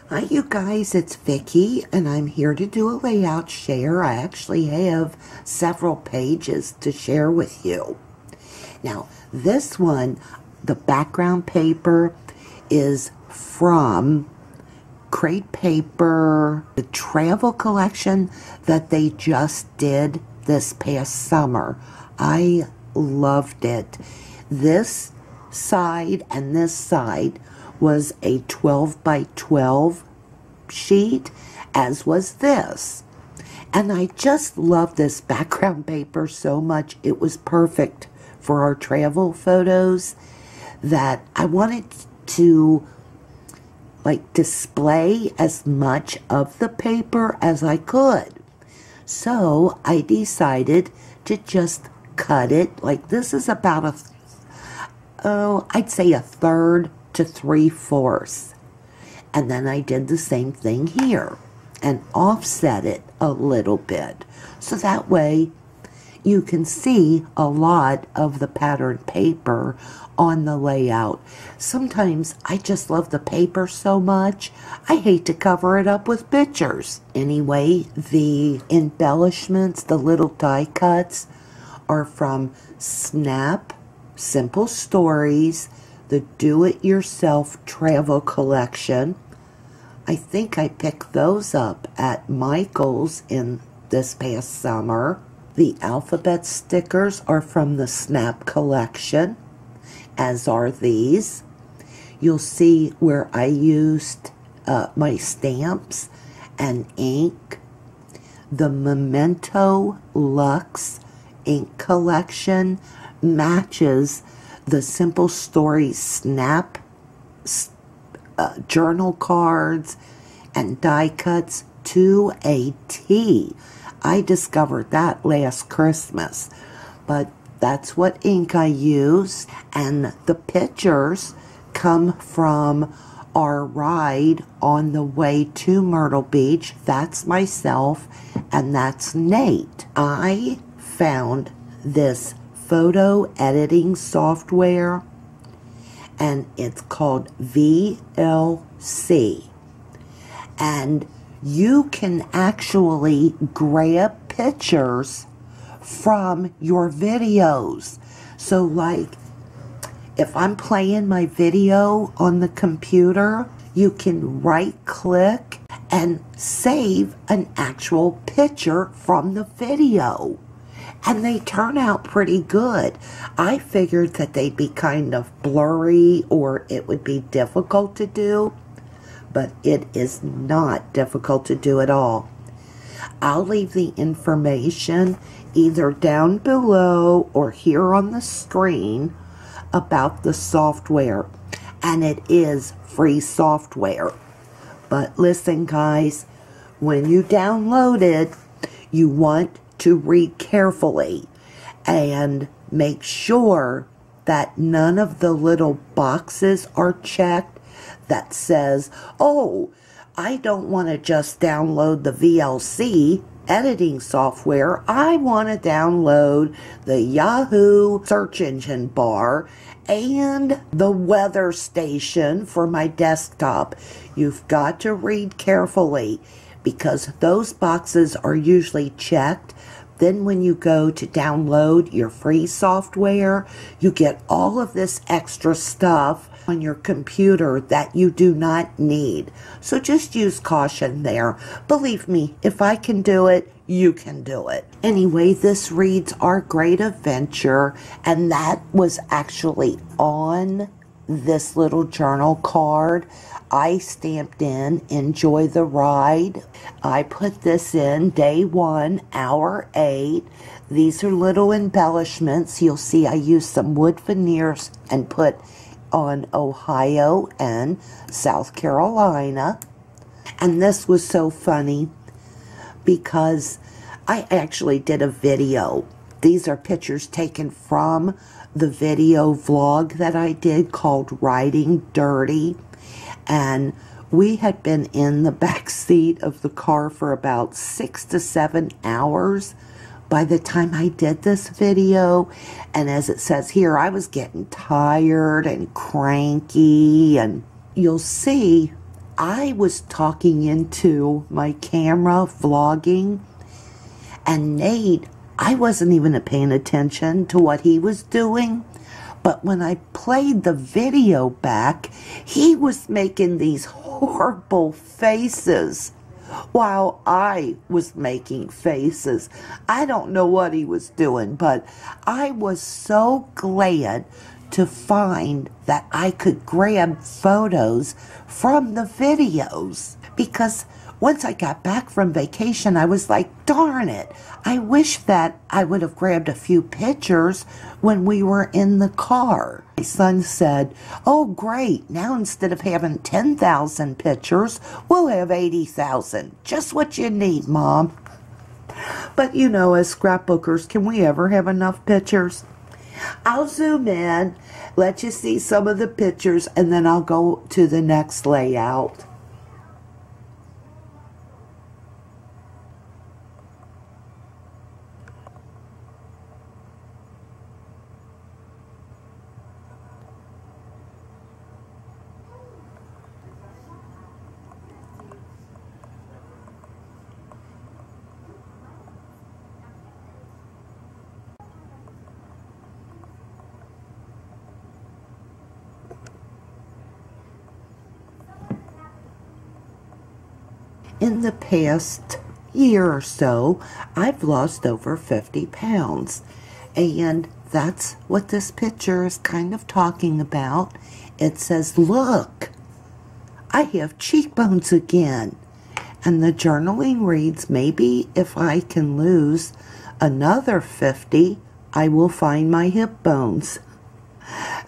Hi you guys, it's Vicki and I'm here to do a layout share. I actually have several pages to share with you. Now this one, the background paper is from Crate Paper, the travel collection that they just did this past summer. I loved it. This side and this side was a 12 by 12 sheet, as was this. And I just love this background paper so much. It was perfect for our travel photos that I wanted to display as much of the paper as I could. So I decided to just cut it. This is about I'd say a third to 3/4. And then I did the same thing here and offset it a little bit. So that way you can see a lot of the pattern paper on the layout. Sometimes I just love the paper so much, I hate to cover it up with pictures. Anyway, the embellishments, the little die cuts, are from Snap Simple Stories, the Do-It-Yourself Travel Collection. I think I picked those up at Michael's in this past summer. The alphabet stickers are from the Snap Collection, as are these. You'll see where I used my stamps and ink. The Memento Luxe ink collection matches the Simple Stories Snap journal cards and die cuts to a T. I discovered that last Christmas, but that's what ink I use. And the pictures come from our ride on the way to Myrtle Beach. That's myself and that's Nate. I found this photo editing software and it's called VLC, and you can actually grab pictures from your videos. So if I'm playing my video on the computer, you can right click and save an actual picture from the video. And they turn out pretty good. I figured that they'd be kind of blurry or it would be difficult to do, but it is not difficult to do at all. I'll leave the information either down below or here on the screen about the software. And it is free software. But listen guys, when you download it, you want to read carefully and make sure that none of the little boxes are checked that says, oh, I don't want to just download the VLC editing software. I want to download the Yahoo search engine bar and the weather station for my desktop. You've got to read carefully because those boxes are usually checked. Then when you go to download your free software, you get all of this extra stuff on your computer that you do not need. So just use caution there. Believe me, if I can do it, you can do it. Anyway, this reads Our Great Adventure, and that was actually on this little journal card. I stamped in Enjoy the Ride. I put this in day 1, hour 8. These are little embellishments. You'll see I used some wood veneers and put on Ohio and South Carolina. And this was so funny because I actually did a video. These are pictures taken from the video vlog that I did called Riding Dirty. And we had been in the back seat of the car for about 6 to 7 hours by the time I did this video. And as it says here, I was getting tired and cranky. And you'll see I was talking into my camera, vlogging, and Nate, I wasn't even paying attention to what he was doing. But when I played the video back, he was making these horrible faces while I was making faces. I don't know what he was doing, but I was so glad to find that I could grab photos from the videos, because once I got back from vacation, I was like, darn it, I wish that I would have grabbed a few pictures when we were in the car. My son said, oh great, now instead of having 10,000 pictures, we'll have 80,000. Just what you need, Mom. But you know, as scrapbookers, can we ever have enough pictures? I'll zoom in, let you see some of the pictures, and then I'll go to the next layout. In the past year or so, I've lost over 50 pounds. And that's what this picture is kind of talking about. It says, look, I have cheekbones again. And the journaling reads, maybe if I can lose another 50, I will find my hip bones.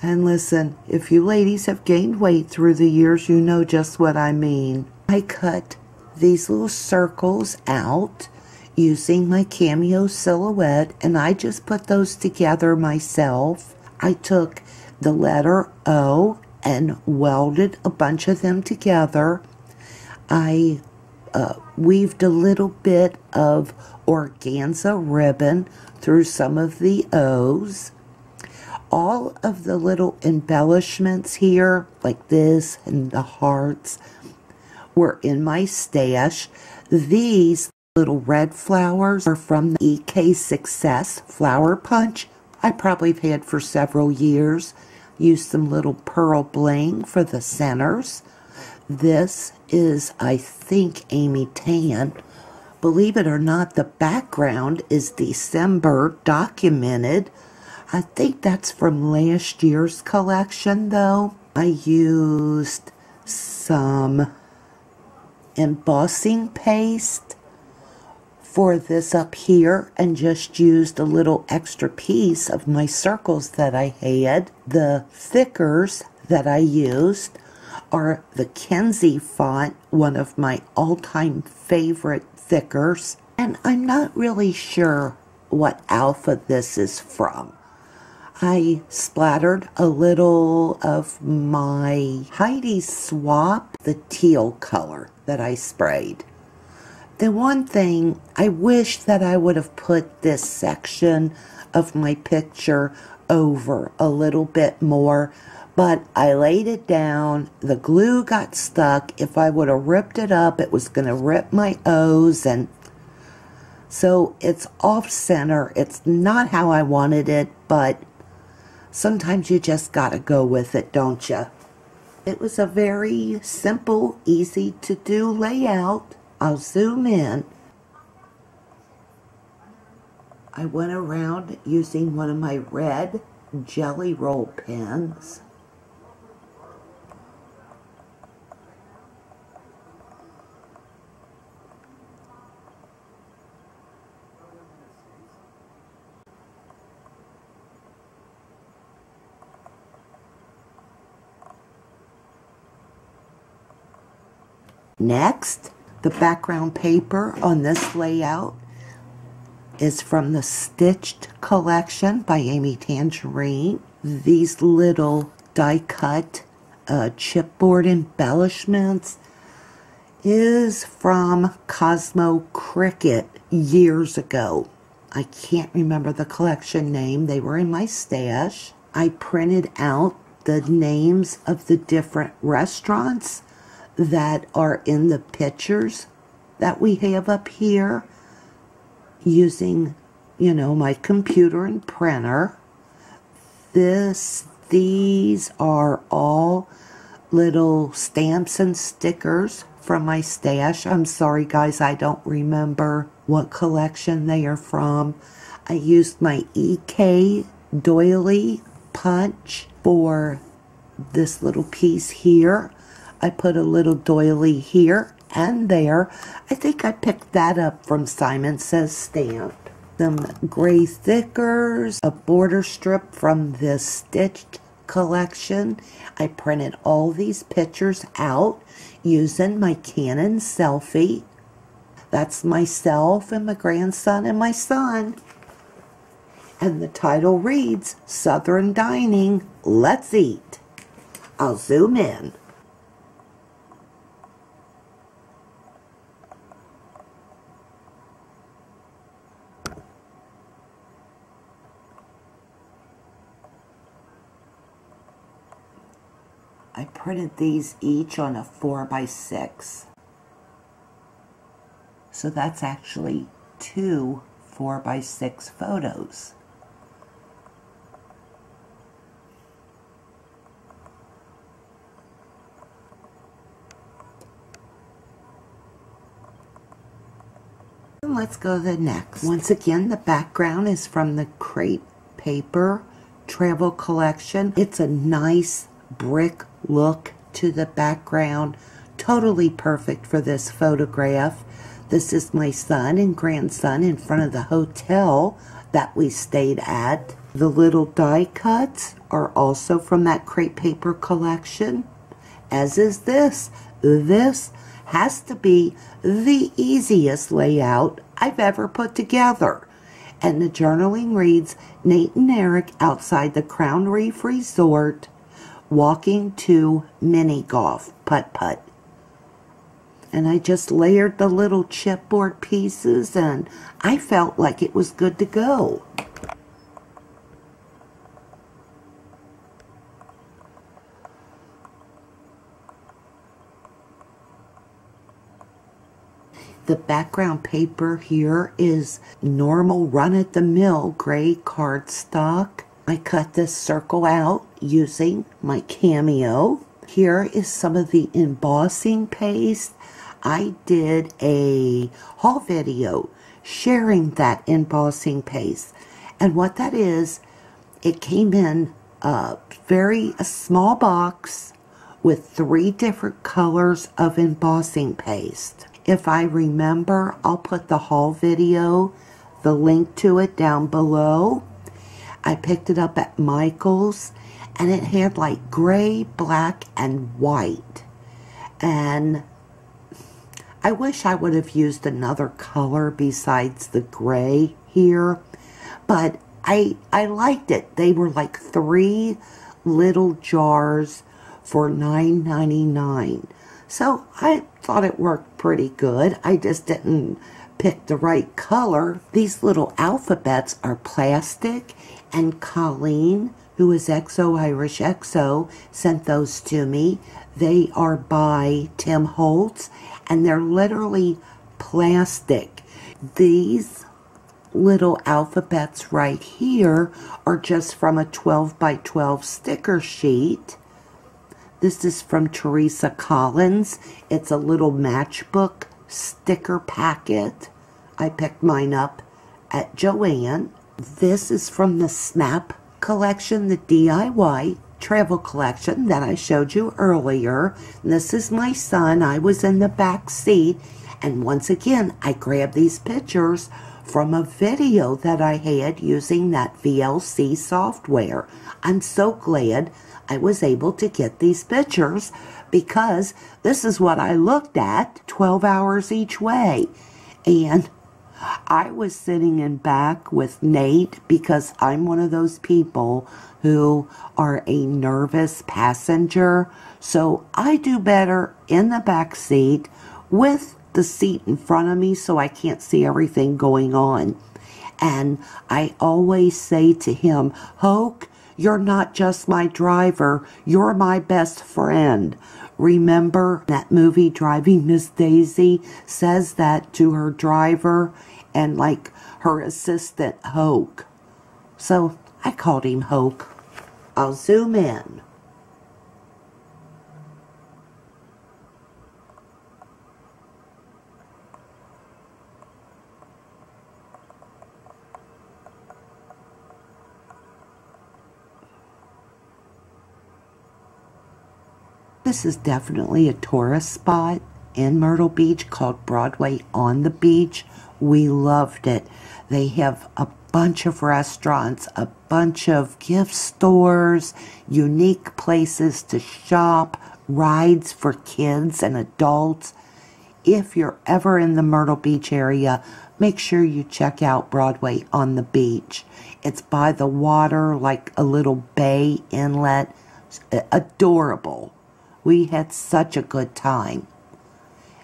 And listen, if you ladies have gained weight through the years, you know just what I mean. I cut these little circles out using my Cameo silhouette, and I just put those together myself. I took the letter O and welded a bunch of them together. I weaved a little bit of organza ribbon through some of the O's. All of the little embellishments here, like this and the hearts, were in my stash. These little red flowers are from the EK Success Flower Punch. I probably have had for several years. Used some little pearl bling for the centers. This is, I think, Amy Tan. Believe it or not, the background is December documented. I think that's from last year's collection, though. I used some embossing paste for this up here and just used a little extra piece of my circles that I had. The thickers that I used are the Kenzie font, one of my all-time favorite thickers, and I'm not really sure what alpha this is from. I splattered a little of my Heidi Swap, the teal color that I sprayed. The one thing, I wish that I would have put this section of my picture over a little bit more, but I laid it down, the glue got stuck. If I would have ripped it up, it was going to rip my O's, and so it's off center. It's not how I wanted it, but sometimes you just gotta go with it, don't you? It was a very simple, easy to do layout. I'll zoom in. I went around using one of my red jelly roll pens. Next, the background paper on this layout is from the Stitched collection by Amy Tangerine. These little die-cut chipboard embellishments is from Cosmo Cricket years ago. I can't remember the collection name. They were in my stash. I printed out the names of the different restaurants that are in the pictures that we have up here using, you know, my computer and printer. These are all little stamps and stickers from my stash. I'm sorry guys, I don't remember what collection they are from. I used my EK doily punch for this little piece here. I put a little doily here and there. I think I picked that up from Simon Says Stamp. Some gray stickers, a border strip from this stitched collection. I printed all these pictures out using my Canon selfie. That's myself and my grandson and my son. And the title reads, Southern Dining, Let's Eat. I'll zoom in. I printed these each on a 4x6. So that's actually 2 4x6 photos. And let's go to the next. Once again, the background is from the crepe paper travel collection. It's a nice brick look to the background. Totally perfect for this photograph. This is my son and grandson in front of the hotel that we stayed at. The little die cuts are also from that crepe paper collection, as is this. This has to be the easiest layout I've ever put together. And the journaling reads, Nate and Eric outside the Crown Reef Resort, walking to mini golf, putt-putt. And I just layered the little chipboard pieces and I felt like it was good to go. The background paper here is normal run-at-the-mill gray cardstock. I cut this circle out using my Cameo. Here is some of the embossing paste. I did a haul video sharing that embossing paste. And what that is, it came in a small box with 3 different colors of embossing paste. If I remember, I'll put the haul video, the link to it down below. I picked it up at Michael's and it had like gray, black, and white. And I wish I would have used another color besides the gray here, but I liked it. They were like 3 little jars for $9.99. So I thought it worked pretty good. I just didn't pick the right color. These little alphabets are plastic, and Colleen, who is XO Irish XO, sent those to me. They are by Tim Holtz, and they're literally plastic. These little alphabets right here are just from a 12 by 12 sticker sheet. This is from Teresa Collins. It's a little matchbook sticker packet. I picked mine up at Joann. This is from the Snap collection, the DIY travel collection that I showed you earlier. This is my son. I was in the back seat. And once again, I grabbed these pictures from a video that I had using that VLC software. I'm so glad I was able to get these pictures because this is what I looked at 12 hours each way. And I was sitting in back with Nate because I'm one of those people who are a nervous passenger. So I do better in the back seat with the seat in front of me so I can't see everything going on. And I always say to him, Hoke, you're not just my driver, you're my best friend. Remember that movie, Driving Miss Daisy, says that to her driver and like her assistant, Hoke. So I called him Hoke. I'll zoom in. This is definitely a tourist spot in Myrtle Beach called Broadway on the Beach. We loved it. They have a bunch of restaurants, a bunch of gift stores, unique places to shop, rides for kids and adults. If you're ever in the Myrtle Beach area, make sure you check out Broadway on the Beach. It's by the water, like a little bay inlet. Adorable. We had such a good time.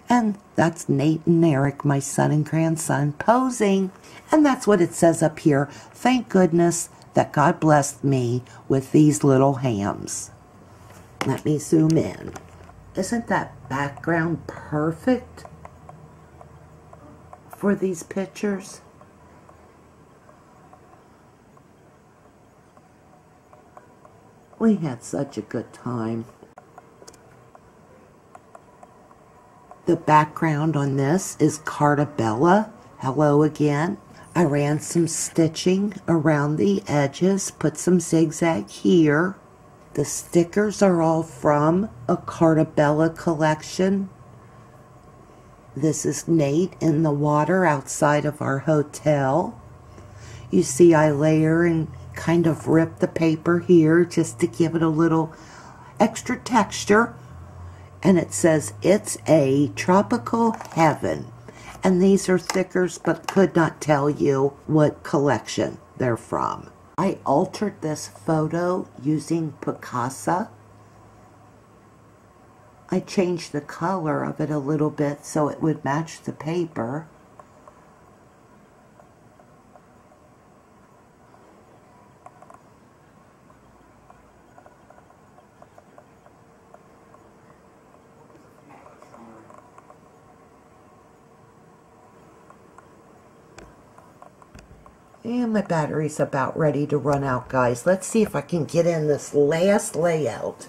And that's Nate and Eric, my son and grandson, posing. And that's what it says up here. Thank goodness that God blessed me with these little hams. Let me zoom in. Isn't that background perfect for these pictures? We had such a good time. The background on this is Carta Bella. Hello again. I ran some stitching around the edges, put some zigzag here. The stickers are all from a Carta Bella collection. This is Nate in the water outside of our hotel. You see I layer and kind of rip the paper here just to give it a little extra texture. And it says, it's a tropical heaven. And these are stickers, but could not tell you what collection they're from. I altered this photo using Picasa. I changed the color of it a little bit so it would match the paper. And my battery's about ready to run out, guys. Let's see if I can get in this last layout.